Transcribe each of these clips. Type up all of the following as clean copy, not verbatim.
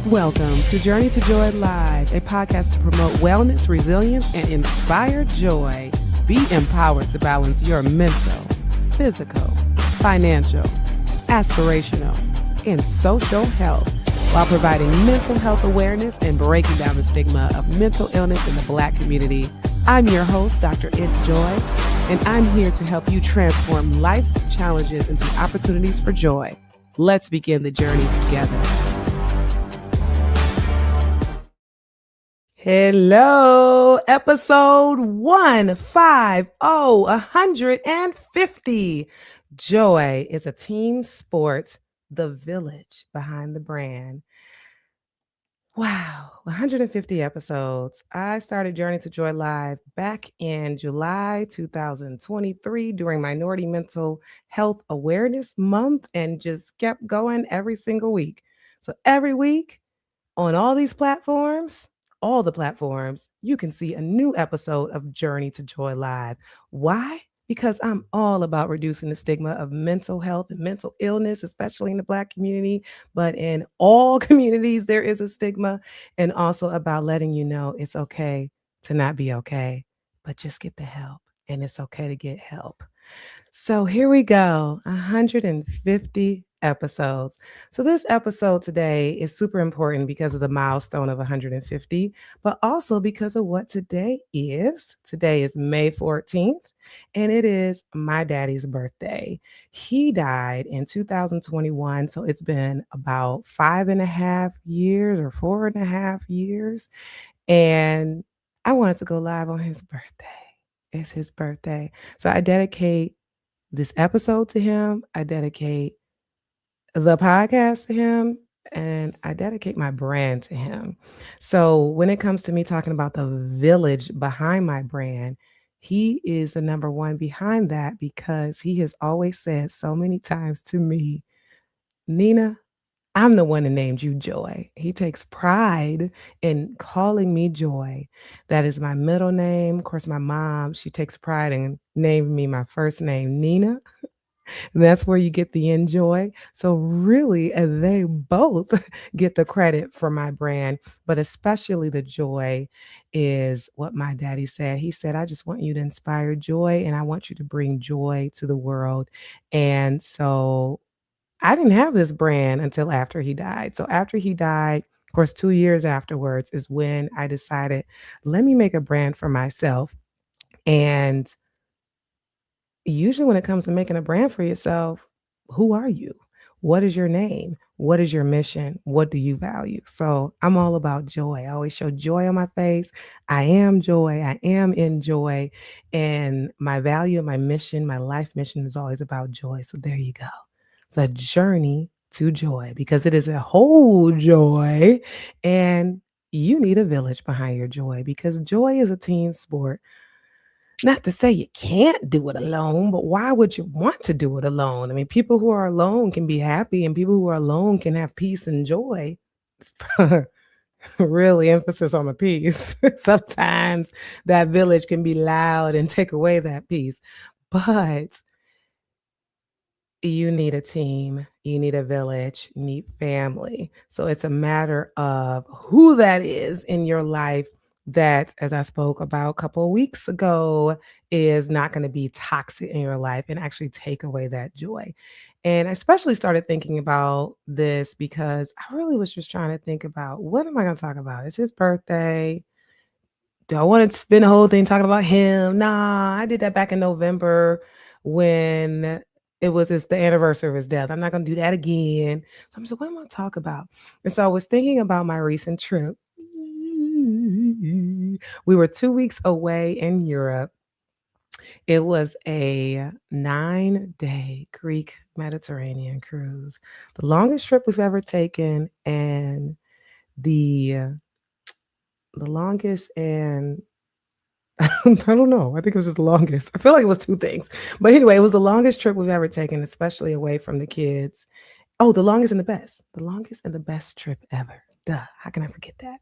Welcome to Journey to Joy Live, a podcast to promote wellness, resilience, and inspire joy. Be empowered to balance your mental, physical, financial, aspirational, and social health while providing mental health awareness and breaking down the stigma of mental illness in the Black community. I'm your host, Dr. It Joy, and I'm here to help you transform life's challenges into opportunities for joy. Let's begin the journey together. Hello, episode 150. Joy is a team sport, the village behind the brand. Wow, 150 episodes. I started Journey to Joy Live back in July 2023 during Minority Mental Health Awareness Month and just kept going every single week. So every week on all the platforms, you can see a new episode of Journey to Joy Live. Why? Because I'm all about reducing the stigma of mental health and mental illness, especially in the Black community. But in all communities, there is a stigma, and also about letting you know it's okay to not be okay, but just get the help. And it's okay to get help. So here we go, 150 episodes. So this episode today is super important because of the milestone of 150, but also because of what today is. Today is May 14th, and it is my daddy's birthday. He died in 2021, so it's been about 5.5 years or 4.5 years, and I wanted to go live on his birthday. It's his birthday. So I dedicate this episode to him. I dedicate the podcast to him, and I dedicate my brand to him. So when it comes to me talking about the village behind my brand, he is the number one behind that because he has always said so many times to me, Nina, I'm the one that named you Joy. He takes pride in calling me Joy. That is my middle name. Of course, my mom, she takes pride in naming me my first name, Nina. And that's where you get the enjoy. So really, they both get the credit for my brand, but especially the joy is what my daddy said. He said, I just want you to inspire joy and I want you to bring joy to the world. And so I didn't have this brand until after he died. So after he died, of course, 2 years afterwards is when I decided, let me make a brand for myself. And usually when it comes to making a brand for yourself, who are you? What is your name? What is your mission? What do you value? So I'm all about joy. I always show joy on my face. I am joy. I am in joy. And my value, my mission, my life mission is always about joy. So there you go. It's a journey to joy because it is a whole joy. And you need a village behind your joy because joy is a team sport. Not to say you can't do it alone, but why would you want to do it alone? I mean, people who are alone can be happy, and people who are alone can have peace and joy. Really emphasis on the peace. Sometimes that village can be loud and take away that peace. But you need a team, you need a village, you need family. So it's a matter of who that is in your life that, as I spoke about a couple of weeks ago, is not going to be toxic in your life and actually take away that joy. And I especially started thinking about this because I really was just trying to think about what am I going to talk about? It's his birthday. Do I want to spend the whole thing talking about him? Nah, I did that back in November when it was the anniversary of his death. I'm not going to do that again. So I'm just, what am I going to talk about? And so I was thinking about my recent trip. We were 2 weeks away in Europe. It was a 9-day Greek Mediterranean cruise, the longest trip we've ever taken, and the longest and I don't know. I think it was just the longest. I feel like it was 2 things. But anyway, it was the longest trip we've ever taken, especially away from the kids. Oh, the longest and the best. The longest and the best trip ever. Duh, how can I forget that?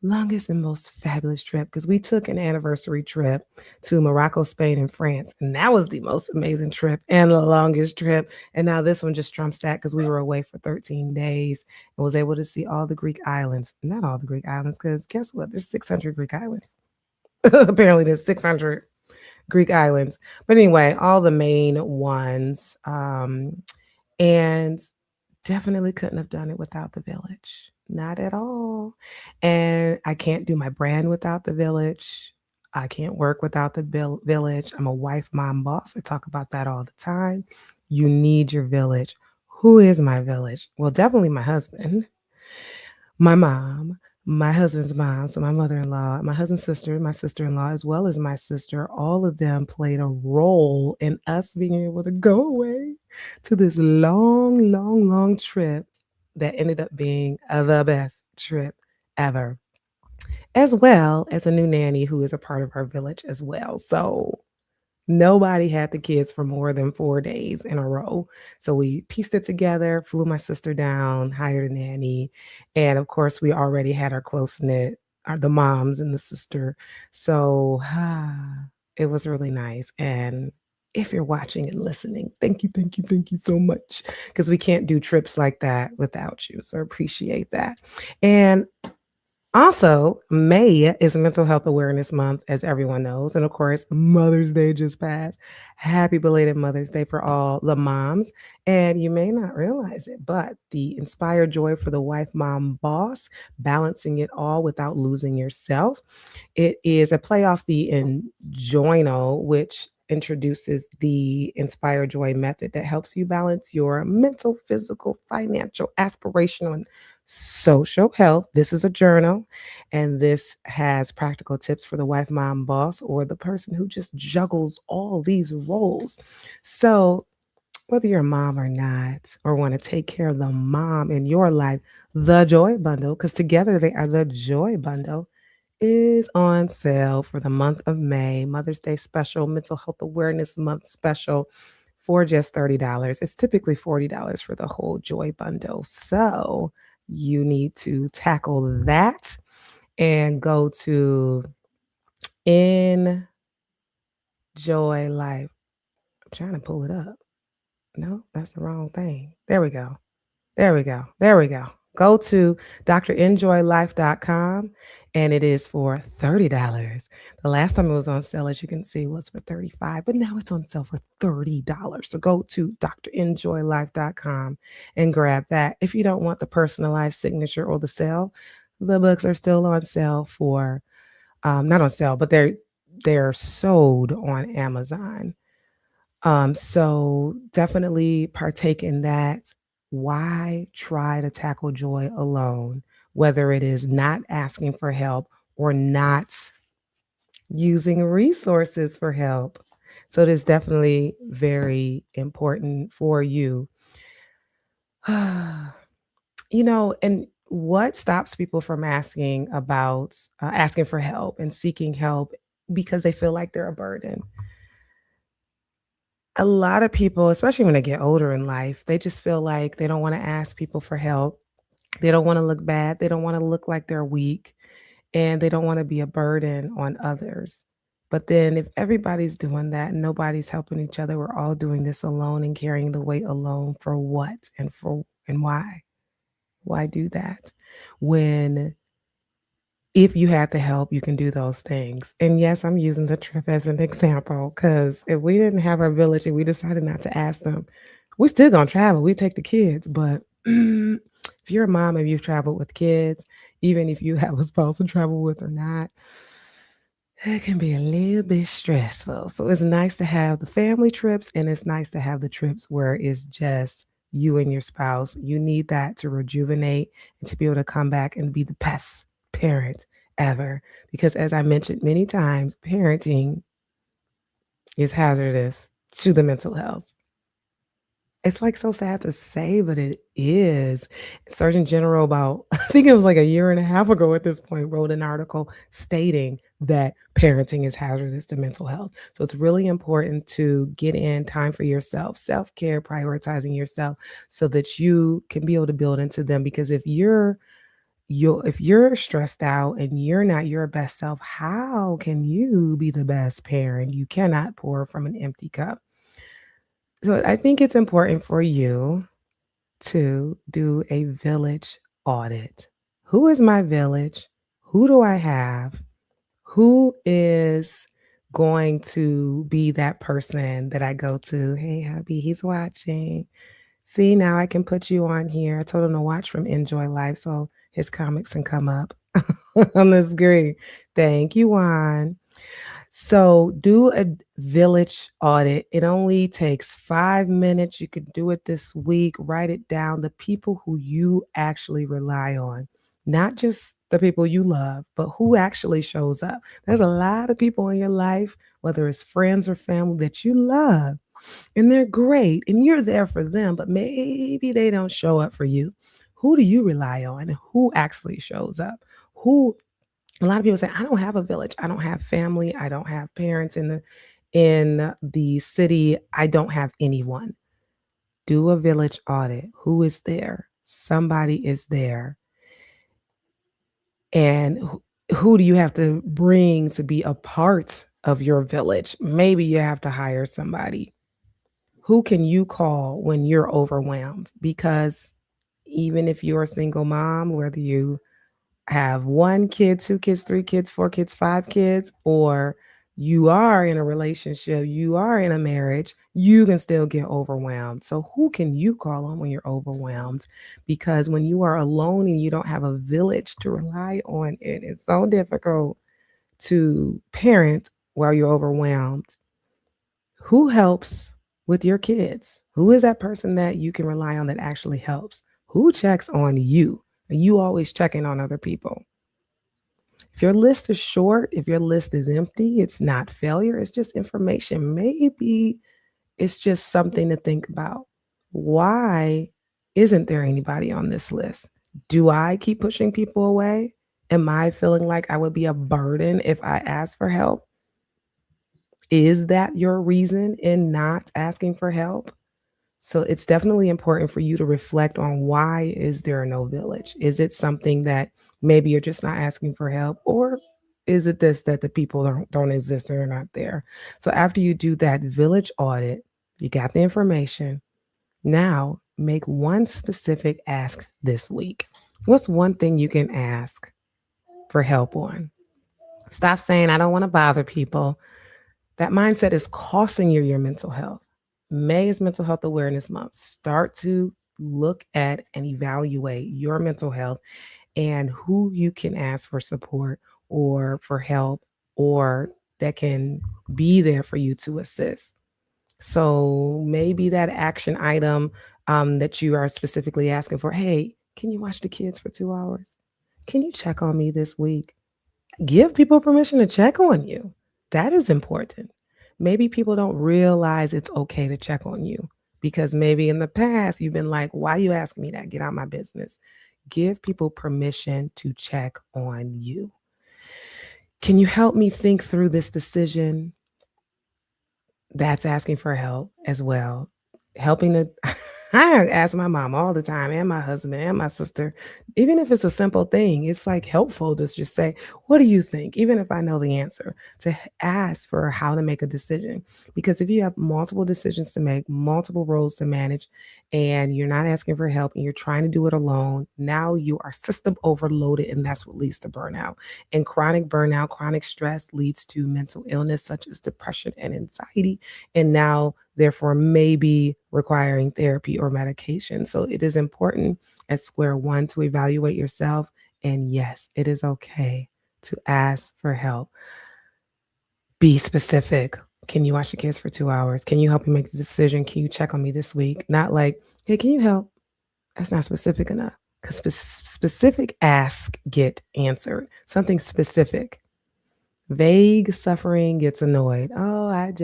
Longest and most fabulous trip because we took an anniversary trip to Morocco, Spain, and France, and that was the most amazing trip and the longest trip. And now this one just trumps that because we were away for 13 days and was able to see all the Greek islands. Not all the Greek islands, because guess what? There's 600 Greek islands. Apparently, there's 600 Greek islands. But anyway, all the main ones. And definitely couldn't have done it without the village. Not at all. And I can't do my brand without the village. I can't work without the village. I'm a wife, mom, boss. I talk about that all the time. You need your village. Who is my village? Well, definitely my husband, my mom, my husband's mom, so my mother-in-law, my husband's sister, my sister-in-law, as well as my sister, all of them played a role in us being able to go away to this long, long, long trip that ended up being the best trip ever, as well as a new nanny who is a part of our village as well. So nobody had the kids for more than 4 days in a row. So we pieced it together, flew my sister down, hired a nanny, and of course, we already had our close-knit the moms and the sister. So, it was really nice, and if you're watching and listening, thank you so much because we can't do trips like that without you, so appreciate that. And also, May is Mental Health Awareness Month, as everyone knows. And of course, Mother's Day just passed. Happy belated Mother's Day for all the moms. And you may not realize it, but the Inspired Joy for the Wife, Mom, Boss, balancing it all without losing yourself. It is a play off the Enjoyno, which introduces the Inspire Joy method that helps you balance your mental, physical, financial, aspirational, and social health. This is a journal, and this has practical tips for the wife, mom, boss, or the person who just juggles all these roles. So, whether you're a mom or not, or want to take care of the mom in your life, the Joy Bundle, because together they are the Joy Bundle, is on sale for the month of May, Mother's Day special, Mental Health Awareness Month special for just $30. It's typically $40 for the whole Joy Bundle. So you need to tackle that and go to Enjoy Life. I'm trying to pull it up. No, that's the wrong thing. There we go. There we go. There we go. Go to drenjoylife.com and it is for $30. The last time it was on sale, as you can see, was for $35, but now it's on sale for $30. So go to drenjoylife.com and grab that. If you don't want the personalized signature or the sale, the books are still on sale for not on sale, but they're sold on Amazon. So definitely partake in that. Why try to tackle joy alone, whether it is not asking for help or not using resources for help? So it is definitely very important for you. And what stops people from asking for help and seeking help because they feel like they're a burden? A lot of people, especially when they get older in life, they just feel like they don't want to ask people for help. They don't want to look bad. They don't want to look like they're weak, and they don't want to be a burden on others. But then if everybody's doing that and nobody's helping each other, we're all doing this alone and carrying the weight alone for what and why? Why do that? When if you had the help, you can do those things. And yes, I'm using the trip as an example because if we didn't have our village and we decided not to ask them, we're still gonna travel. We take the kids, but if you're a mom and you've traveled with kids, even if you have a spouse to travel with or not, it can be a little bit stressful. So it's nice to have the family trips and it's nice to have the trips where it's just you and your spouse. You need that to rejuvenate and to be able to come back and be the best parent ever. Because as I mentioned many times, parenting is hazardous to the mental health. It's like so sad to say, but it is. Surgeon General about I think it was like a year and a half ago at this point wrote an article stating that parenting is hazardous to mental health. So it's really important to get in time for yourself, self-care, prioritizing yourself so that you can be able to build into them because if you're if you're stressed out and you're not your best self, how can you be the best parent? You cannot pour from an empty cup. So I think it's important for you to do a village audit. Who is my village? Who do I have? Who is going to be that person that I go to? Hey, hubby, he's watching. See, now I can put you on here. I told him to watch from Enjoy Life so his comics can come up on the screen. Thank you, Juan. So do a village audit. It only takes 5 minutes. You could do it this week. Write it down. The people who you actually rely on, not just the people you love, but who actually shows up. There's a lot of people in your life, whether it's friends or family, that you love and they're great and you're there for them, but maybe they don't show up for you. Who do you rely on? And who actually shows up? Who A lot of people say, I don't have a village. I don't have family. I don't have parents in the city. I don't have anyone. Do a village audit. Who is there? Somebody is there. And who do you have to bring to be a part of your village? Maybe you have to hire somebody. Who can you call when you're overwhelmed? Because even if you're a single mom, whether you have 1 kid, 2 kids, 3 kids, 4 kids, 5 kids, or you are in a relationship, you are in a marriage, you can still get overwhelmed. So, who can you call on when you're overwhelmed? Because when you are alone and you don't have a village to rely on, it is so difficult to parent while you're overwhelmed. Who helps with your kids? Who is that person that you can rely on that actually helps? Who checks on you? Are you always checking on other people? If your list is short, if your list is empty, it's not failure, it's just information. Maybe it's just something to think about. Why isn't there anybody on this list? Do I keep pushing people away? Am I feeling like I would be a burden if I ask for help? Is that your reason in not asking for help? So it's definitely important for you to reflect on, why is there no village? Is it something that maybe you're just not asking for help, or is it this that the people don't exist, they're not there? So after you do that village audit, you got the information. Now make one specific ask this week. What's one thing you can ask for help on? Stop saying, I don't want to bother people. That mindset is costing you your mental health. May is Mental Health Awareness Month. Start to look at and evaluate your mental health and who you can ask for support or for help, or that can be there for you to assist. So maybe that action item that you are specifically asking for, hey, can you watch the kids for 2 hours? Can you check on me this week? Give people permission to check on you. That is important. Maybe people don't realize it's okay to check on you because maybe in the past you've been like, why you asking me that? Get out of my business. Give people permission to check on you. Can you help me think through this decision? That's asking for help as well. Helping to I ask my mom all the time, and my husband and my sister, even if it's a simple thing, it's like helpful to just say, what do you think? Even if I know the answer, to ask for how to make a decision. Because if you have multiple decisions to make, multiple roles to manage, and you're not asking for help and you're trying to do it alone, now you are system overloaded, and that's what leads to burnout. And chronic burnout, chronic stress leads to mental illness such as depression and anxiety. And now, therefore, maybe requiring therapy or medication. So it is important at square one to evaluate yourself. And yes, it is okay to ask for help. Be specific. Can you watch the kids for 2 hours? Can you help me make the decision? Can you check on me this week? Not like, hey, can you help? That's not specific enough, because specific asks get answered. Something specific. Vague suffering gets annoyed. Oh, I'm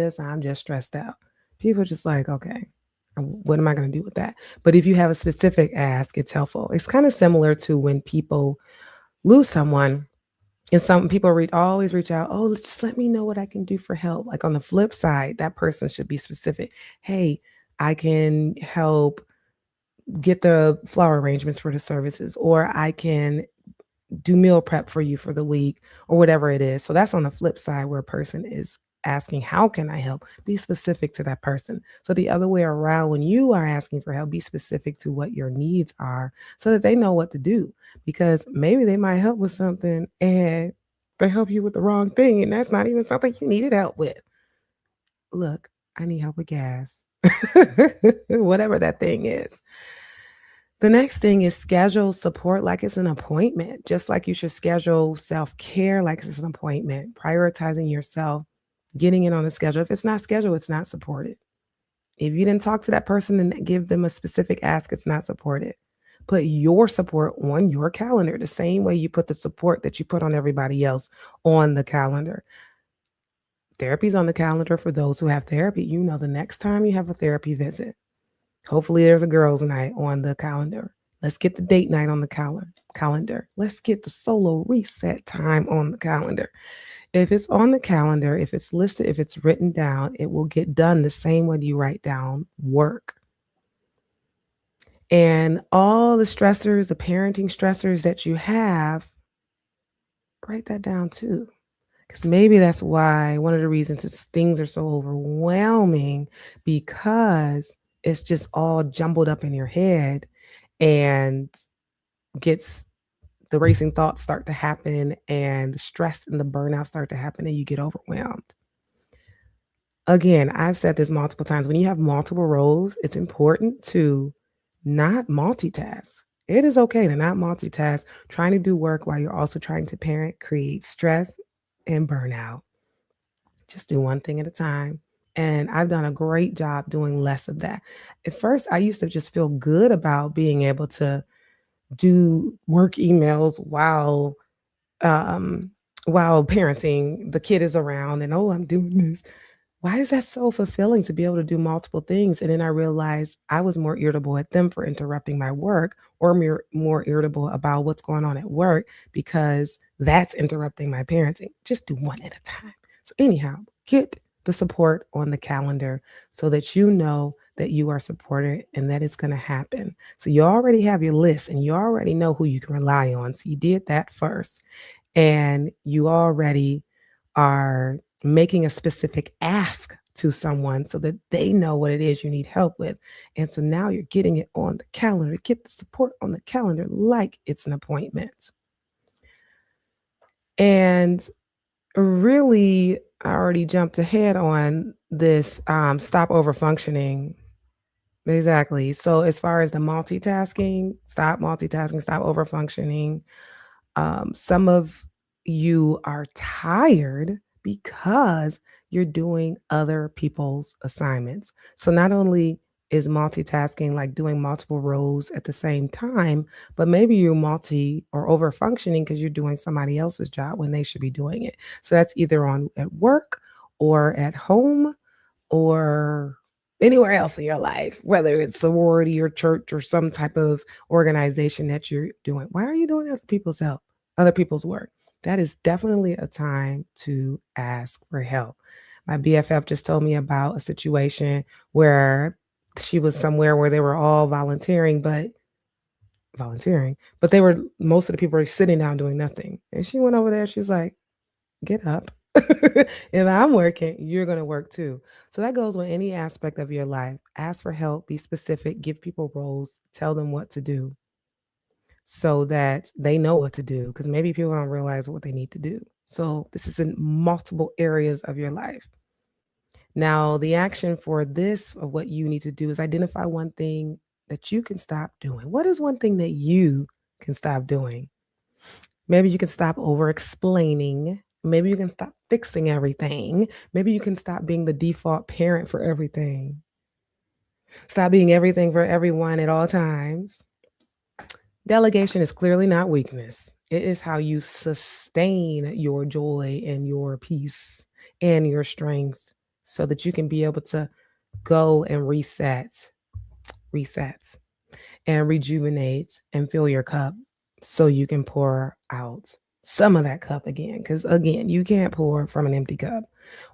just stressed out. People are just like, okay, what am I going to do with that? But if you have a specific ask, it's helpful. It's kind of similar to when people lose someone, and some people always reach out. Oh, just let me know what I can do for help. Like on the flip side, that person should be specific. Hey, I can help get the flower arrangements for the services, or I can do meal prep for you for the week or whatever it is. So that's on the flip side where a person is asking, how can I help? Be specific to that person. So the other way around, when you are asking for help, be specific to what your needs are so that they know what to do. Because maybe they might help with something and they help you with the wrong thing. And that's not even something you needed help with. Look, I need help with gas, whatever that thing is. The next thing is schedule support like it's an appointment, just like you should schedule self care like it's an appointment, prioritizing yourself, getting it on the schedule. If it's not scheduled, it's not supported. If you didn't talk to that person and give them a specific ask, it's not supported. Put your support on your calendar the same way you put the support that you put on everybody else on the calendar. Therapy's on the calendar for those who have therapy. You know, the next time you have a therapy visit, hopefully there's a girls' night on the calendar. Let's get the date night on the calendar. Let's get the solo reset time on the calendar. If it's on the calendar, if it's listed, if it's written down, it will get done the same way you write down work. And all the stressors, the parenting stressors that you have, write that down too. Because maybe that's why one of the reasons things are so overwhelming, because it's just all jumbled up in your head and gets the racing thoughts start to happen and the stress and the burnout start to happen and you get overwhelmed. Again, I've said this multiple times. When you have multiple roles, it's important to not multitask. It is okay to not multitask. Trying to do work while you're also trying to parent creates stress and burnout. Just do one thing at a time. And I've done a great job doing less of that. At first, I used to just feel good about being able to do work emails um while parenting. The kid is around and oh, I'm doing this. Why is that so fulfilling to be able to do multiple things? And then I realized I was more irritable at them for interrupting my work, or more irritable about what's going on at work because that's interrupting my parenting. Just do one at a time. So, anyhow, get the support on the calendar so that you know that you are supported and that it's going to happen. So, you already have your list and you already know who you can rely on. So, you did that first. And you already are making a specific ask to someone so that they know what it is you need help with. And so now you're getting it on the calendar. Get the support on the calendar like it's an appointment. And really, I already jumped ahead on this stop over functioning. Exactly. So as far as the multitasking, stop over functioning. Some of you are tired because you're doing other people's assignments. So not only is multitasking like doing multiple roles at the same time, but maybe you're multi or over functioning because you're doing somebody else's job when they should be doing it. So that's either on at work or at home or anywhere else in your life, whether it's sorority or church or some type of organization that you're doing. Why are you doing other people's work? That is definitely a time to ask for help. My BFF just told me about a situation where she was somewhere where they were all volunteering, but they were most of the people were sitting down doing nothing. And she went over there, she's like, get up. If I'm working, you're going to work too. So that goes with any aspect of your life. Ask for help, be specific, give people roles, tell them what to do so that they know what to do because maybe people don't realize what they need to do. So this is in multiple areas of your life. Now, the action for this, or what you need to do, is identify one thing that you can stop doing. What is one thing that you can stop doing? Maybe you can stop over explaining. Maybe you can stop fixing everything. Maybe you can stop being the default parent for everything. Stop being everything for everyone at all times. Delegation is clearly not weakness. It is how you sustain your joy and your peace and your strength so that you can be able to go and reset and rejuvenate and fill your cup so you can pour out some of that cup again. Because again, you can't pour from an empty cup.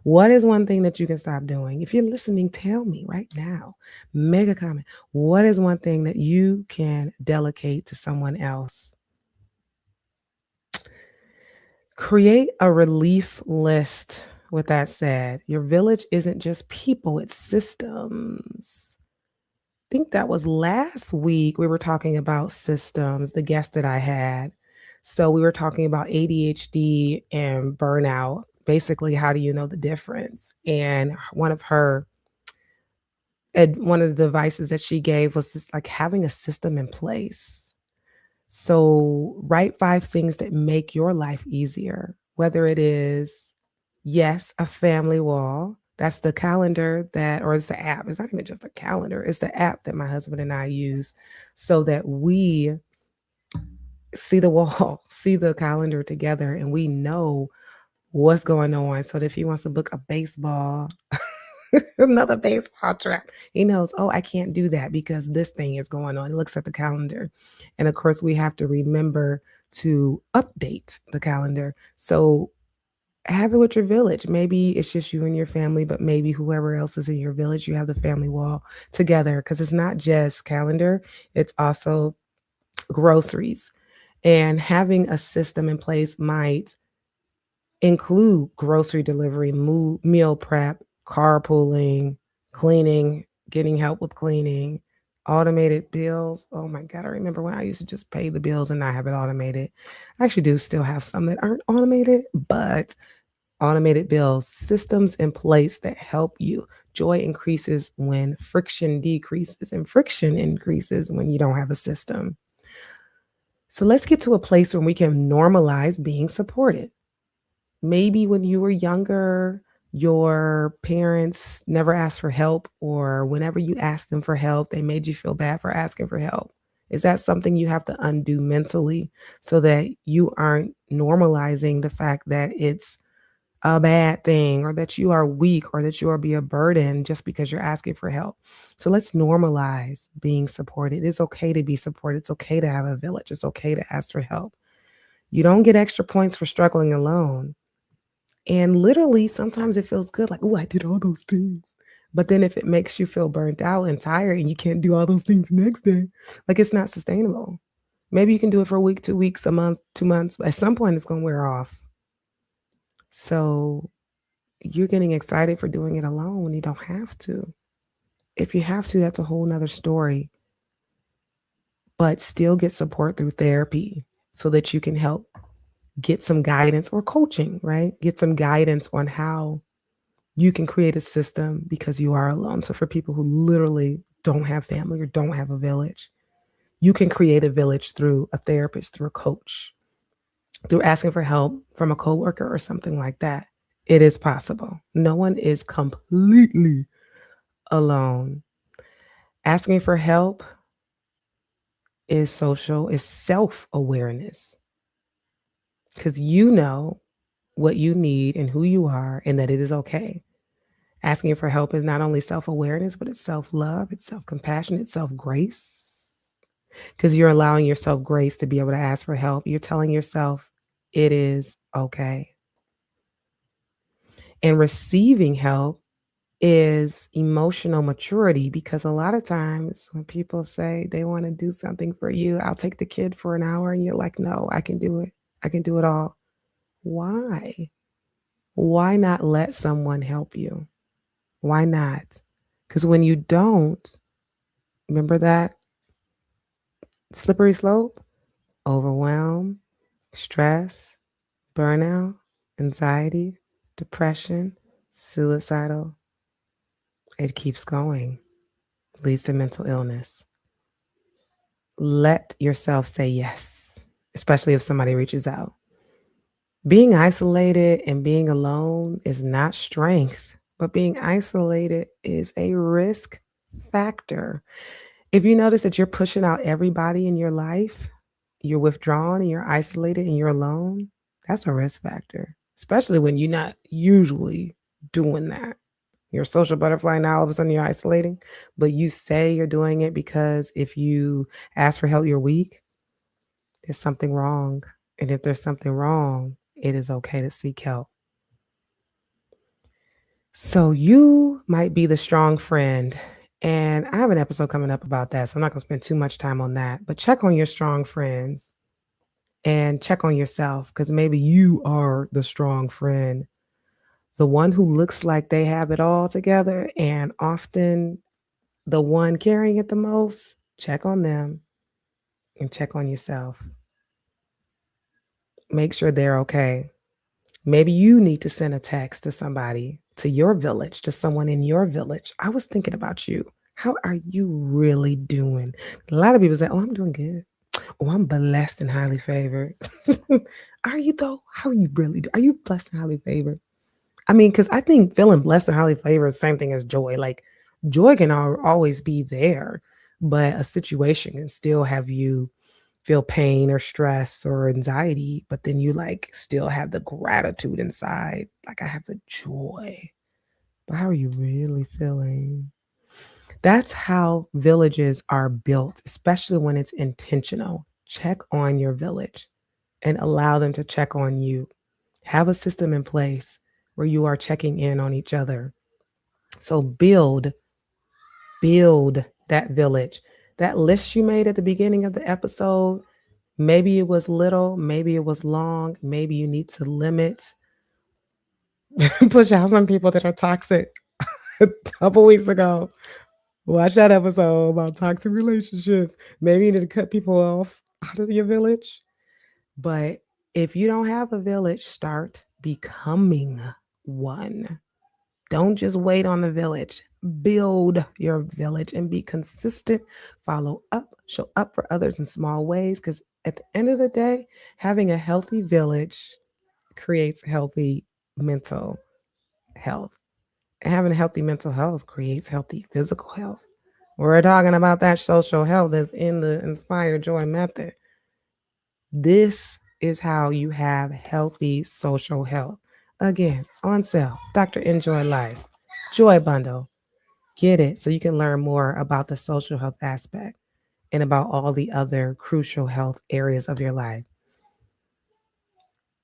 What is one thing that you can stop doing? If you're listening, tell me right now. Make a comment. What is one thing that you can delegate to someone else? Create a relief list. With that said, your village isn't just people, it's systems. Think that was last week we were talking about systems, the guest that I had. So we were talking about ADHD and burnout. Basically, how do you know the difference? And one of the devices that she gave was just like having a system in place. So write 5 things that make your life easier, whether it is, yes, a family wall. That's the calendar or it's the app. It's not even just a calendar. It's the app that my husband and I use so that we see the wall, see the calendar together, and we know what's going on. So that if he wants to book a baseball, another baseball trip, he knows, oh, I can't do that because this thing is going on. He looks at the calendar. And of course, we have to remember to update the calendar. So have it with your village. Maybe it's just you and your family, but maybe whoever else is in your village, you have the family wall together because it's not just calendar, it's also groceries. And having a system in place might include grocery delivery, meal prep, carpooling, cleaning, getting help with cleaning, automated bills. Oh my God, I remember when I used to just pay the bills and not have it automated. I actually do still have some that aren't automated, but automated bills, systems in place that help you. Joy increases when friction decreases, and friction increases when you don't have a system. So let's get to a place where we can normalize being supported. Maybe when you were younger, your parents never asked for help, or whenever you asked them for help, they made you feel bad for asking for help. Is that something you have to undo mentally so that you aren't normalizing the fact that it's a bad thing or that you are weak or that you are be a burden just because you're asking for help? So let's normalize being supported. It's okay to be supported. It's okay to have a village. It's okay to ask for help. You don't get extra points for struggling alone. And literally, sometimes it feels good, like, oh, I did all those things. But then if it makes you feel burnt out and tired and you can't do all those things the next day, like it's not sustainable. Maybe you can do it for a week, 2 weeks, a month, 2 months, but at some point it's going to wear off. So you're getting excited for doing it alone when you don't have to. If you have to, that's a whole nother story. But still get support through therapy so that you can help get some guidance or coaching, right? Get some guidance on how you can create a system because you are alone. So for people who literally don't have family or don't have a village, you can create a village through a therapist, through a coach, through asking for help from a coworker or something like that. It is possible. No one is completely alone. Asking for help is self-awareness because you know what you need and who you are and that it is okay. Asking for help is not only self-awareness, but it's self-love, it's self-compassion, it's self-grace. Because you're allowing yourself grace to be able to ask for help. You're telling yourself it is okay. And receiving help is emotional maturity because a lot of times when people say they want to do something for you, I'll take the kid for an hour, and you're like, no, I can do it. I can do it all. Why? Why not let someone help you? Why not? Because when you don't, remember that slippery slope, overwhelm, stress, burnout, anxiety, depression, suicidal. It keeps going, leads to mental illness. Let yourself say yes, especially if somebody reaches out. Being isolated and being alone is not strength, but being isolated is a risk factor. If you notice that you're pushing out everybody in your life, you're withdrawn and you're isolated and you're alone, that's a risk factor, especially when you're not usually doing that. You're a social butterfly, now all of a sudden you're isolating, but you say you're doing it because if you ask for help, you're weak. There's something wrong. And if there's something wrong, it is okay to seek help. So you might be the strong friend. And I have an episode coming up about that. So I'm not going to spend too much time on that. But check on your strong friends and check on yourself because maybe you are the strong friend, the one who looks like they have it all together and often the one carrying it the most. Check on them and check on yourself. Make sure they're okay. Maybe you need to send a text to somebody, to your village, to someone in your village. I was thinking about you. How are you really doing? A lot of people say, "Oh, I'm doing good. Oh, I'm blessed and highly favored." Are you though? How are you really Are you blessed and highly favored? I mean, because I think feeling blessed and highly favored is the same thing as joy. Like joy can always be there, but a situation can still have you feel pain or stress or anxiety, but then you like still have the gratitude inside. Like I have the joy. But how are you really feeling? That's how villages are built, especially when it's intentional. Check on your village and allow them to check on you. Have a system in place where you are checking in on each other. So build that village. That list you made at the beginning of the episode, maybe it was little, maybe it was long, maybe you need to limit, push out some people that are toxic. A couple weeks ago, watch that episode about toxic relationships. Maybe you need to cut people off out of your village. But if you don't have a village, start becoming one. Don't just wait on the village. Build your village and be consistent. Follow up, show up for others in small ways. Because at the end of the day, having a healthy village creates healthy mental health. And having a healthy mental health creates healthy physical health. We're talking about that social health that's in the Inspire Joy method. This is how you have healthy social health. Again, on sale, Dr. Enjoy Life, Joy Bundle. Get it so you can learn more about the social health aspect and about all the other crucial health areas of your life.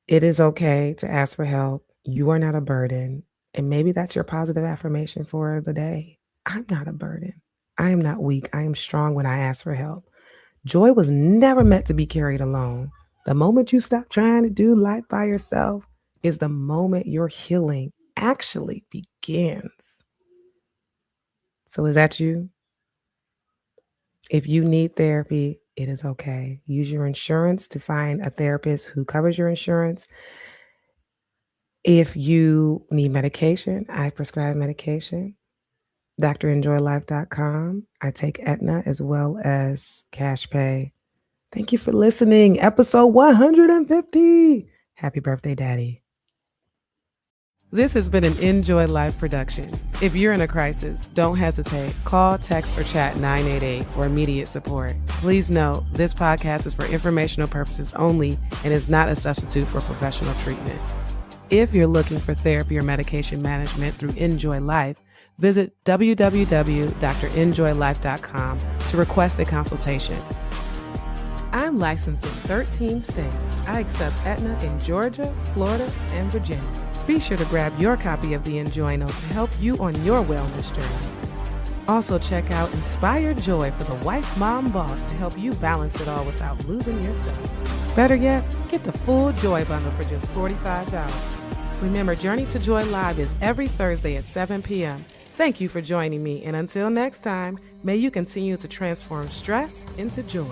It is okay to ask for help. You are not a burden. And maybe that's your positive affirmation for the day. I'm not a burden. I am not weak. I am strong when I ask for help. Joy was never meant to be carried alone. The moment you stop trying to do life by yourself is the moment your healing actually begins. So is that you? If you need therapy, it is okay. Use your insurance to find a therapist who covers your insurance. If you need medication, I prescribe medication. DrEnjoyLife.com. I take Aetna as well as cash pay. Thank you for listening. Episode 150. Happy birthday, Daddy. This has been an Enjoy Life production. If you're in a crisis, don't hesitate. Call, text, or chat 988 for immediate support. Please note, this podcast is for informational purposes only and is not a substitute for professional treatment. If you're looking for therapy or medication management through Enjoy Life, visit www.DrEnjoyLife.com to request a consultation. I'm licensed in 13 states. I accept Aetna in Georgia, Florida, and Virginia. Be sure to grab your copy of the Enjoy Note to help you on your wellness journey. Also check out Inspire Joy for the wife, mom, boss to help you balance it all without losing yourself. Better yet, get the full Joy Bundle for just $45. Remember, Journey to Joy Live is every Thursday at 7 p.m. Thank you for joining me, and until next time, may you continue to transform stress into joy.